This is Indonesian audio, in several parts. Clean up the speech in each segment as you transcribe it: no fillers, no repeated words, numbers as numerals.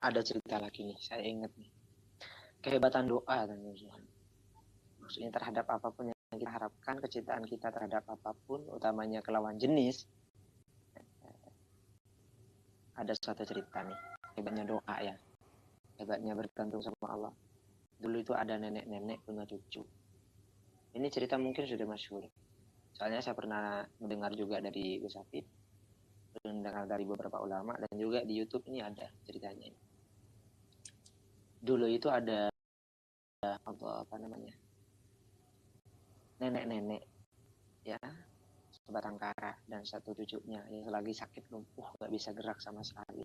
ada cerita lagi nih, saya ingat nih. Kehebatan doa, teman-teman. Maksudnya terhadap apapun yang kita harapkan, kecintaan kita terhadap apapun, utamanya ke lawan jenis. Ada suatu cerita nih, hebatnya doa ya. Hebatnya bergantung sama Allah. Dulu itu ada nenek-nenek punya cucu. Ini cerita mungkin sudah masyhur. Soalnya saya pernah mendengar juga dari Gus Hafid, mendengar dari beberapa ulama, dan juga di YouTube ini ada ceritanya. Dulu itu ada apa namanya, nenek-nenek ya, sebatang kara dan satu cucunya yang lagi sakit lumpuh, nggak bisa gerak sama sekali.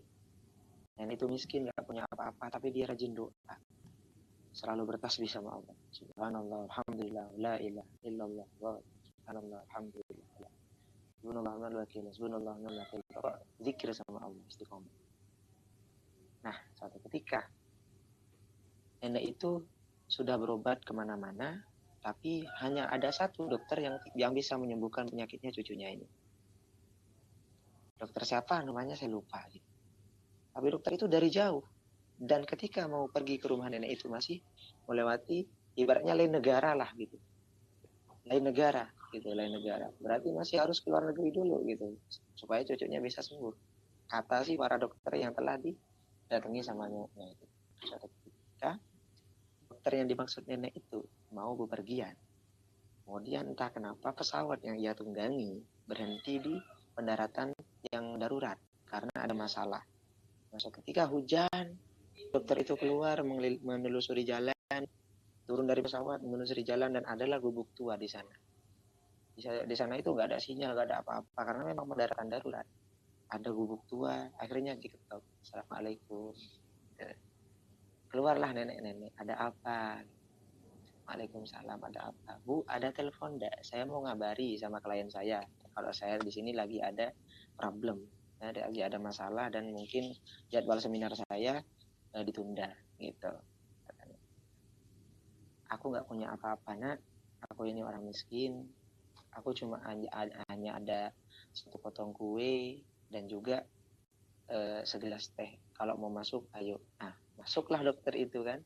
Nenek itu miskin, nggak punya apa-apa, tapi dia rajin doa, selalu bertasbih sama Allah. Subhanallah, alhamdulillah, la ilaha illallah, subhanallah, alhamdulillah, subhanallah, subhanallah, subhanallah, zikir sama Allah istiqomah. Nah, suatu ketika nenek itu sudah berobat kemana-mana, tapi hanya ada satu dokter yang bisa menyembuhkan penyakitnya cucunya ini. Dokter siapa namanya saya lupa. Tapi dokter itu dari jauh. Dan ketika mau pergi ke rumah nenek itu masih melewati ibaratnya lain negara lah gitu. Lain negara gitu, lain negara. Berarti masih harus keluar negeri dulu gitu supaya cucunya bisa sembuh. Kata sih para dokter yang telah didatangi sama nenek itu. Suatu ketika dokter yang dimaksud nenek itu mau bepergian. Kemudian entah kenapa pesawat yang ia tunggangi berhenti di pendaratan yang darurat karena ada masalah. Masa ketika hujan, dokter itu keluar menelusuri jalan, turun dari pesawat menelusuri jalan, dan adalah gubuk tua di sana. Di sana itu nggak ada sinyal, nggak ada apa-apa karena memang pendaratan darurat. Ada gubuk tua, akhirnya diketok. Assalamualaikum. Keluarlah nenek-nenek, ada apa? Waalaikumsalam, ada apa? Bu, ada telepon enggak? Saya mau ngabari sama klien saya. Kalau saya di sini lagi ada problem, lagi ada masalah dan mungkin jadwal seminar saya ditunda gitu. Aku nggak punya apa-apa, nak. Aku ini orang miskin. Aku cuma hanya ada satu potong kue dan juga segelas teh. Kalau mau masuk, ayo. Nah, masuklah dokter itu kan.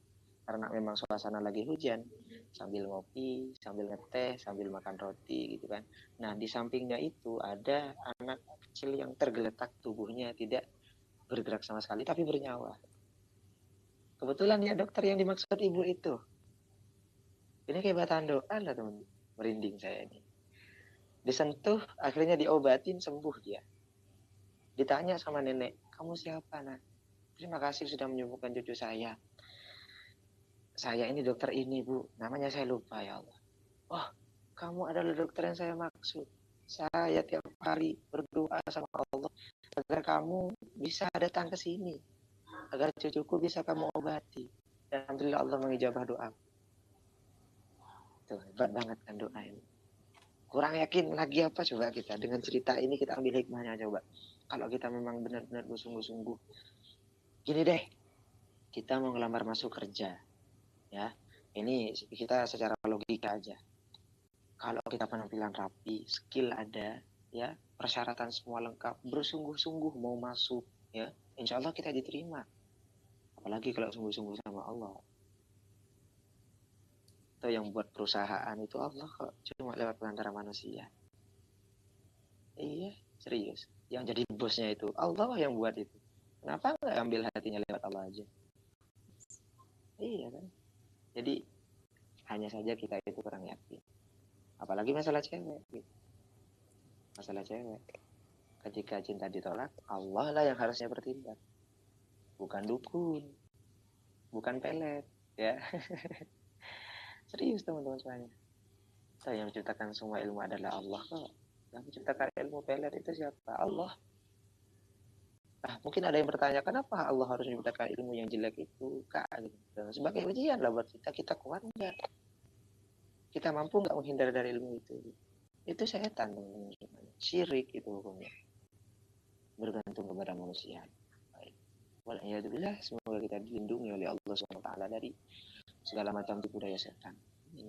Karena memang suasana lagi hujan, sambil ngopi, sambil ngeteh, sambil makan roti gitu kan. Nah, di sampingnya itu ada anak kecil yang tergeletak tubuhnya, tidak bergerak sama sekali tapi bernyawa. Kebetulan ya dokter yang dimaksud ibu itu. Ini kehebatan doa lah teman, merinding saya ini. Disentuh, akhirnya diobatin, sembuh dia. Ditanya sama nenek, kamu siapa, nak? Terima kasih sudah menyembuhkan cucu saya. Saya ini dokter ini, Bu. Namanya saya lupa, ya Allah. Oh, kamu adalah dokter yang saya maksud. Saya tiap hari berdoa sama Allah agar kamu bisa datang ke sini, agar cucuku bisa kamu obati. Dan alhamdulillah Allah mengijabah doa. Tuh, hebat banget kan doa ini. Kurang yakin lagi apa coba kita dengan cerita ini, kita ambil hikmahnya coba. Kalau kita memang benar-benar bersungguh-sungguh, gini deh, kita mau ngelamar masuk kerja, ya. Ini kita secara logika aja. Kalau kita penampilan rapi, skill ada, ya, persyaratan semua lengkap, bersungguh-sungguh mau masuk, ya, insya Allah kita diterima. Apalagi kalau sungguh-sungguh sama Allah. Itu yang buat perusahaan itu Allah kok, cuma lewat perantara manusia. Iya, serius. Yang jadi bosnya itu Allah yang buat itu. Kenapa nggak ambil hatinya lewat Allah aja? Iya kan? Jadi hanya saja kita itu kurang yakin. Apalagi masalah cewek. Gitu. Masalah cewek. Ketika cinta ditolak, Allah lah yang harusnya bertindak. Bukan dukun. Bukan pelet. Ya. Serius teman-teman semuanya. Yang menciptakan semua ilmu adalah Allah kok. Yang menciptakan ilmu pelet itu siapa? Allah. Nah, mungkin ada yang bertanya, kenapa Allah harus menciptakan ilmu yang jelek itu? Kak, gitu. Sebagai ujian lah buat kita. Kita kuat enggak? Kita mampu nggak menghindar dari ilmu itu? Itu setan, syirik itu hukumnya. Bergantung kepada manusia. Walhamdulillah, semoga kita dilindungi oleh Allah SWT dari segala macam tipu daya setan. Ini